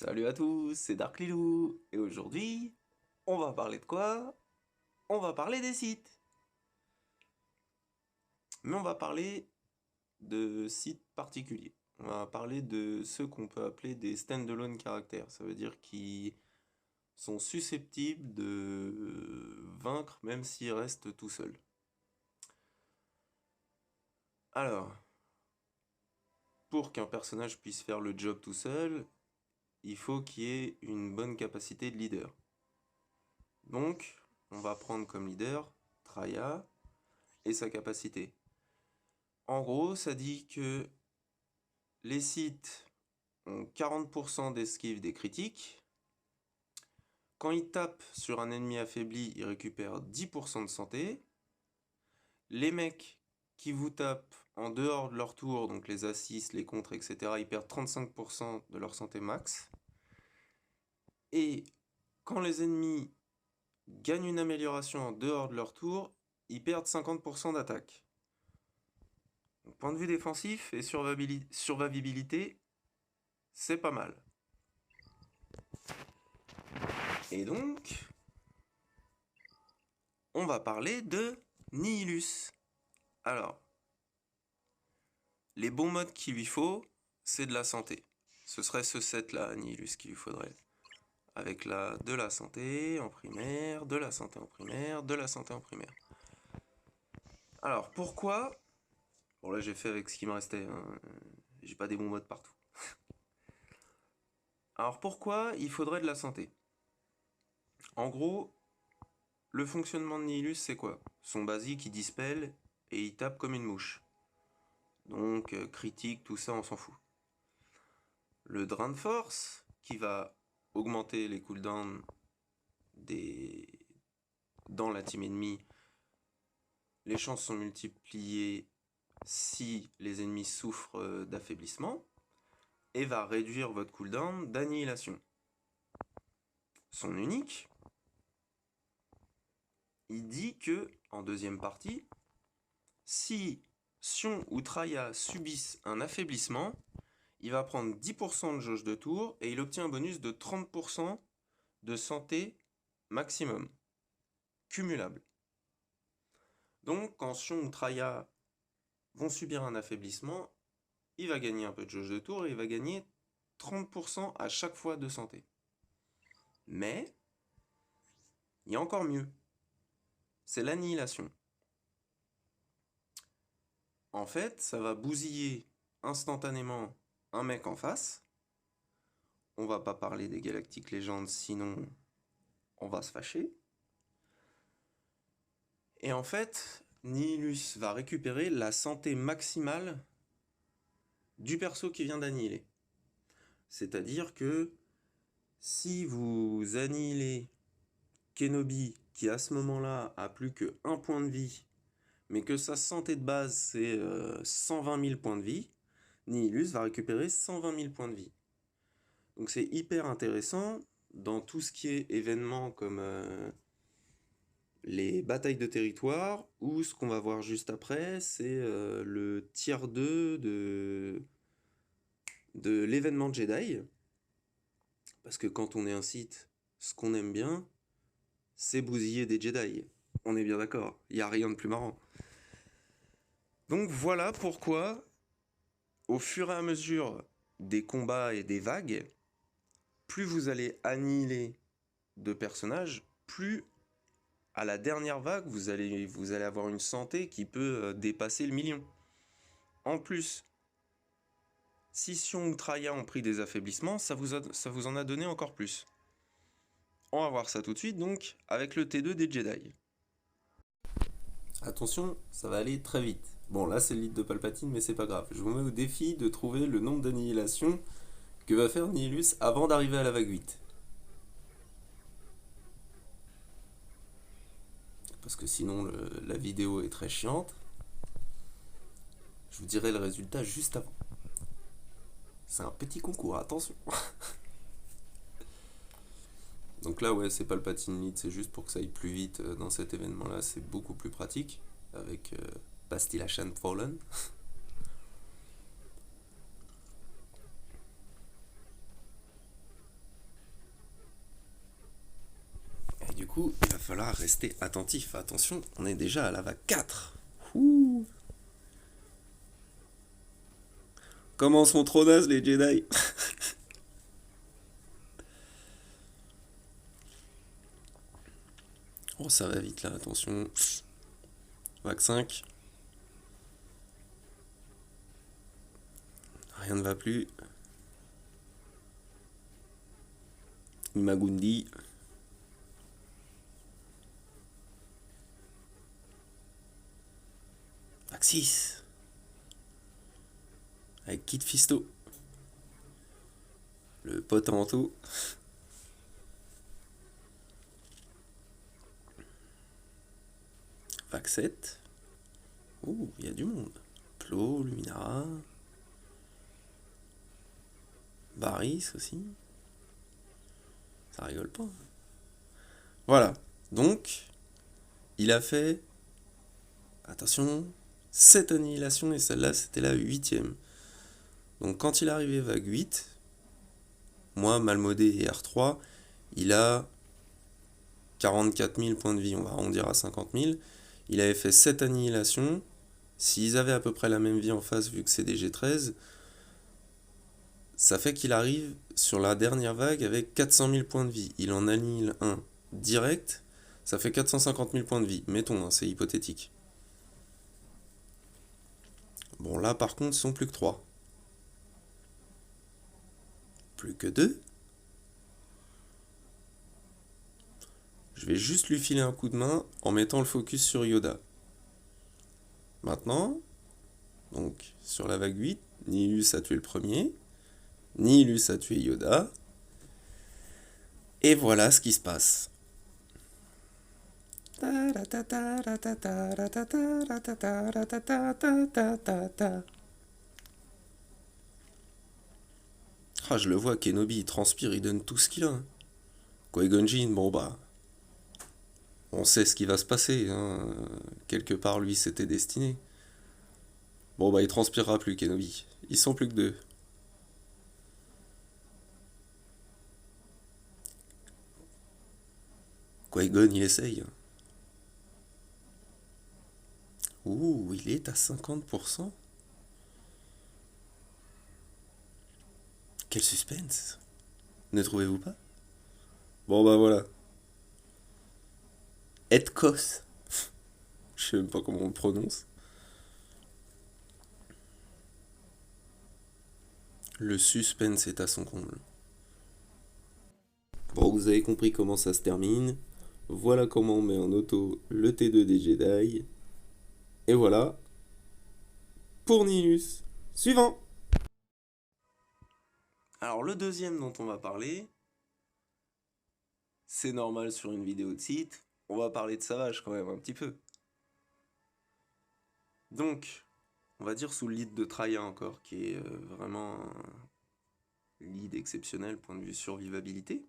Salut à tous, c'est Dark Lilou, et aujourd'hui, on va parler de quoi? On va parler des sites. Mais on va parler de sites particuliers. On va parler de ceux qu'on peut appeler des standalone caractères. Ça veut dire qui sont susceptibles de vaincre même s'ils restent tout seuls. Alors, pour qu'un personnage puisse faire le job tout seul, il faut qu'il y ait une bonne capacité de leader. Donc, on va prendre comme leader Traya et sa capacité. En gros, ça dit que les sites ont 40% d'esquive des critiques. Quand ils tapent sur un ennemi affaibli, ils récupèrent 10% de santé. Les mecs qui vous tapent en dehors de leur tour, donc les assists, les contres, etc., ils perdent 35% de leur santé max. Et quand les ennemis gagnent une amélioration en dehors de leur tour, ils perdent 50% d'attaque. Donc, point de vue défensif et survivabilité, c'est pas mal. Et donc, on va parler de Nihilus. Alors, les bons modes qu'il lui faut, c'est de la santé. Ce serait ce set-là, Nihilus, qu'il lui faudrait. Avec de la santé en primaire, de la santé en primaire, de la santé en primaire. Alors, pourquoi? Bon, là, j'ai fait avec ce qui me restait. Hein. J'ai pas des bons modes partout. Alors, pourquoi il faudrait de la santé? En gros, le fonctionnement de Nihilus, c'est quoi? Son basique, il dispel et il tape comme une mouche. Donc, critique, tout ça, on s'en fout. Le drain de force, qui va augmenter les cooldowns dans la team ennemie. Les chances sont multipliées si les ennemis souffrent d'affaiblissement. Et va réduire votre cooldown d'annihilation. Son unique, il dit que, en deuxième partie, si Sion ou Traya subissent un affaiblissement, il va prendre 10% de jauge de tour et il obtient un bonus de 30% de santé maximum, cumulable. Donc, quand Sion ou Traya vont subir un affaiblissement, il va gagner un peu de jauge de tour et il va gagner 30% à chaque fois de santé. Mais, il y a encore mieux. C'est l'annihilation. En fait, ça va bousiller instantanément un mec en face. On va pas parler des Galactic Legends, sinon on va se fâcher. Et en fait, Nihilus va récupérer la santé maximale du perso qui vient d'annihiler. C'est-à-dire que si vous annihilez Kenobi qui à ce moment-là a plus que 1 point de vie, mais que sa santé de base c'est 120 000 points de vie, Nihilus va récupérer 120 000 points de vie. Donc c'est hyper intéressant dans tout ce qui est événements comme les batailles de territoire, ou ce qu'on va voir juste après, c'est le tier 2 de l'événement Jedi. Parce que quand on est un site, ce qu'on aime bien, c'est bousiller des Jedi. On est bien d'accord, il n'y a rien de plus marrant. Donc voilà pourquoi, au fur et à mesure des combats et des vagues, plus vous allez annihiler de personnages, plus à la dernière vague, vous allez avoir une santé qui peut dépasser le million. En plus, si Sion ou Traya ont pris des affaiblissements, ça vous en a donné encore plus. On va voir ça tout de suite, donc, avec le T2 des Jedi. Attention, ça va aller très vite. Bon, là, c'est le lead de Palpatine, mais c'est pas grave. Je vous mets au défi de trouver le nombre d'annihilations que va faire Nihilus avant d'arriver à la vague 8. Parce que sinon, la vidéo est très chiante. Je vous dirai le résultat juste avant. C'est un petit concours, attention. Donc là, ouais, c'est Palpatine lead, c'est juste pour que ça aille plus vite dans cet événement-là. C'est beaucoup plus pratique avec Bastille Fallen. coup, il va falloir rester attentif. Attention, on est déjà à la vague 4. Ouh. Comment sont trop nazes les Jedi? Oh, ça va vite là, attention. Vague 5. Rien ne va plus. Imagundi. Vague 6. Avec Kit Fisto. Le pote en manteau. Vague 7. Oh, il y a du monde. Plo, Luminara. Barris aussi. Ça rigole pas. Voilà. Donc, il a fait, attention, 7 annihilations et celle-là, c'était la 8ème. Donc, quand il est arrivé vague 8, moi, Malmodé et R3, il a 44 000 points de vie, on va arrondir à 50 000. Il avait fait 7 annihilations. S'ils avaient à peu près la même vie en face, vu que c'est des G13, ça fait qu'il arrive sur la dernière vague avec 400 000 points de vie. Il en annihile un direct, ça fait 450 000 points de vie. Mettons, hein, c'est hypothétique. Bon, là par contre, ils sont plus que 3. Plus que 2. Je vais juste lui filer un coup de main en mettant le focus sur Yoda. Maintenant, donc sur la vague 8, Nihilus a tué le premier, Nihilus a tué Yoda, et voilà ce qui se passe. Ah, je le vois, Kenobi, il transpire, il donne tout ce qu'il a. Qui-Gon Jinn, bon bah, on sait ce qui va se passer, hein. Quelque part, lui, c'était destiné. Bon bah, il transpirera plus, Kenobi. Ils sont plus que 2. Qui-Gon, il essaye. Ouh, il est à 50%. Quel suspense. Ne trouvez-vous pas? Bon bah voilà. Edkos. Je sais même pas comment on le prononce. Le suspense est à son comble. Bon, vous avez compris comment ça se termine. Voilà comment on met en auto le T2 des Jedi. Et voilà pour Nihilus. Suivant. Alors le deuxième dont on va parler, c'est normal sur une vidéo de site, on va parler de Savage quand même un petit peu. Donc, on va dire sous le lead de Traya encore, qui est vraiment un lead exceptionnel point de vue survivabilité.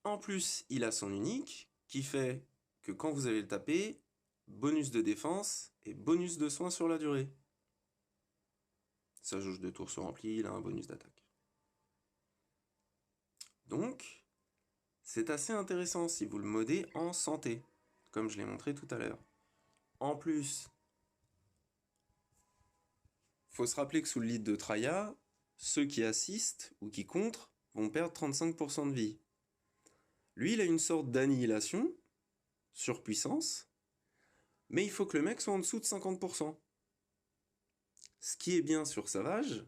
En plus, il a son unique, qui fait que quand vous allez le taper, bonus de défense et bonus de soin sur la durée. Sa jauge de tours se remplit, il a un bonus d'attaque. Donc, c'est assez intéressant si vous le modez en santé, comme je l'ai montré tout à l'heure. En plus, faut se rappeler que sous le lead de Traya, ceux qui assistent ou qui contrent vont perdre 35% de vie. Lui, il a une sorte d'annihilation, surpuissance, mais il faut que le mec soit en dessous de 50%. Ce qui est bien sur Savage,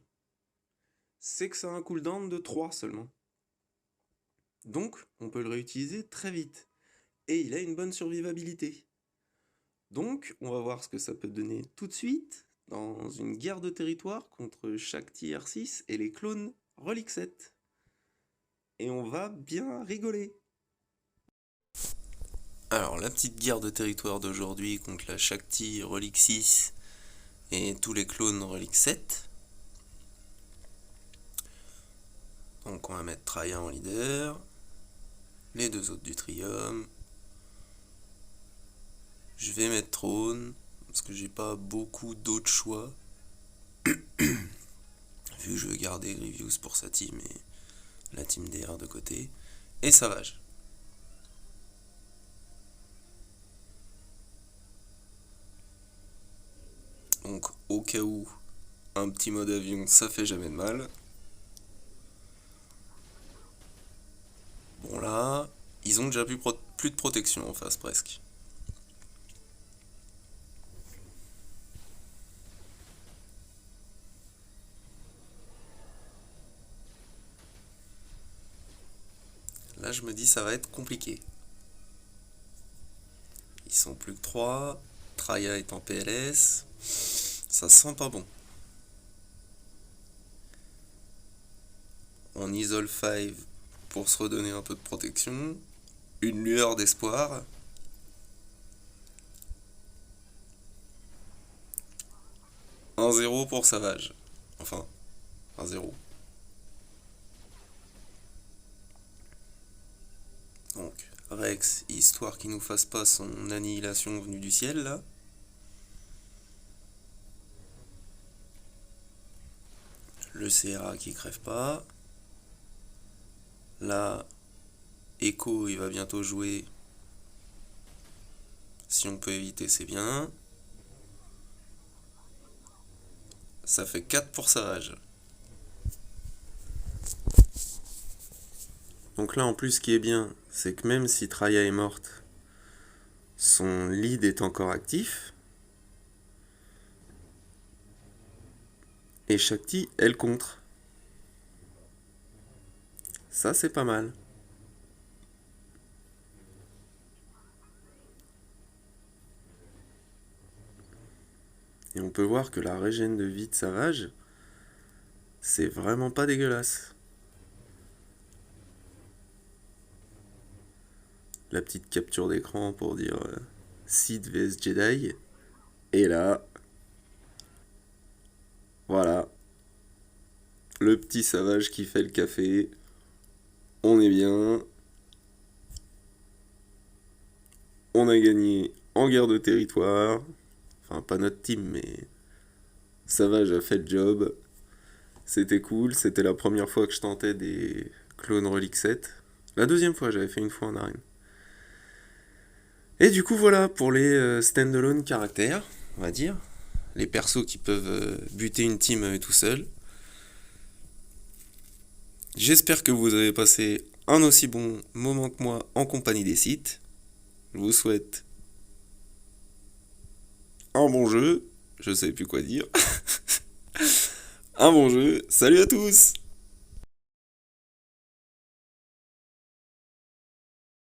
c'est que ça a un cooldown de 3 seulement. Donc, on peut le réutiliser très vite. Et il a une bonne survivabilité. Donc, on va voir ce que ça peut donner tout de suite dans une guerre de territoire contre Shakti R6 et les clones Relic 7. Et on va bien rigoler. Alors, la petite guerre de territoire d'aujourd'hui contre la Shakti Relic 6 et tous les clones Relic 7. Donc, on va mettre Traya en leader. Les deux autres du Trium. Je vais mettre Throne, parce que j'ai pas beaucoup d'autres choix. Vu que je veux garder Grievous pour sa team et la team DR de côté. et Savage. Donc au cas où un petit mode avion ça fait jamais de mal. Bon là, ils ont déjà plus de protection en face presque. Là je me dis ça va être compliqué. Ils sont plus que 3. Traya est en PLS. Ça sent pas bon. On isole 5 pour se redonner un peu de protection. Une lueur d'espoir. Un 0 pour Savage. Enfin, un 0. Donc, Rex, histoire qu'il nous fasse pas son annihilation venue du ciel, là. Le CRA qui crève pas. Là, Echo, il va bientôt jouer. Si on peut éviter, c'est bien. Ça fait 4 pour Savage. Donc là, en plus, ce qui est bien, c'est que même si Traya est morte, son lead est encore actif. Et Shakti, elle contre. Ça, c'est pas mal. Et on peut voir que la régène de vie de Savage, c'est vraiment pas dégueulasse. La petite capture d'écran pour dire Sith vs Jedi. Et là, voilà, le petit Savage qui fait le café. On est bien. On a gagné en guerre de territoire. Enfin, pas notre team, mais Savage a fait le job. C'était cool. C'était la première fois que je tentais des clones Relic 7. La deuxième fois, j'avais fait une fois en arène. Et du coup, voilà pour les standalone caractères, on va dire. Les persos qui peuvent buter une team tout seul. J'espère que vous avez passé un aussi bon moment que moi en compagnie des sites. Je vous souhaite un bon jeu. Je sais plus quoi dire. Un bon jeu. Salut à tous!